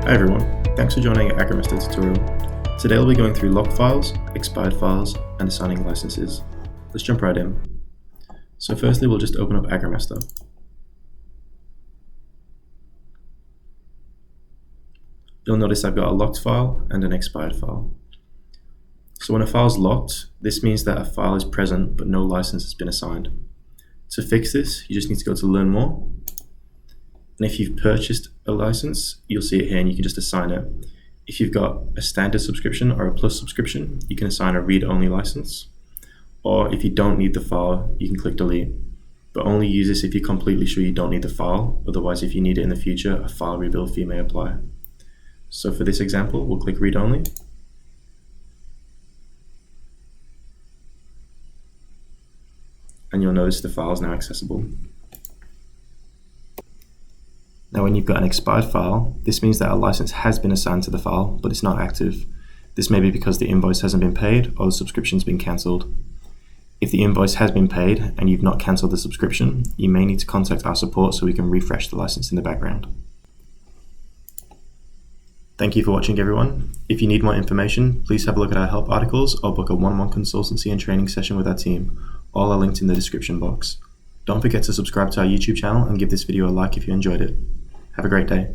Hi everyone, thanks for joining our Agrimaster tutorial. Today we'll be going through locked files, expired files, and assigning licenses. Let's jump right in. So firstly we'll just open up Agrimaster. You'll notice I've got a locked file and an expired file. So when a file is locked, this means that a file is present but no license has been assigned. To fix this, you just need to go to Learn More. And if you've purchased a license, you'll see it here and you can just assign it. If you've got a standard subscription or a plus subscription, you can assign a read-only license. Or if you don't need the file, you can click delete. But only use this if you're completely sure you don't need the file. Otherwise, if you need it in the future, a file rebuild fee may apply. So for this example, we'll click read-only. And you'll notice the file is now accessible. Now when you've got an expired file, this means that a license has been assigned to the file, but it's not active. This may be because the invoice hasn't been paid or the subscription's been cancelled. If the invoice has been paid and you've not cancelled the subscription, you may need to contact our support so we can refresh the license in the background. Thank you for watching everyone. If you need more information, please have a look at our help articles or book a one-on-one consultancy and training session with our team. All are linked in the description box. Don't forget to subscribe to our YouTube channel and give this video a like if you enjoyed it. Have a great day.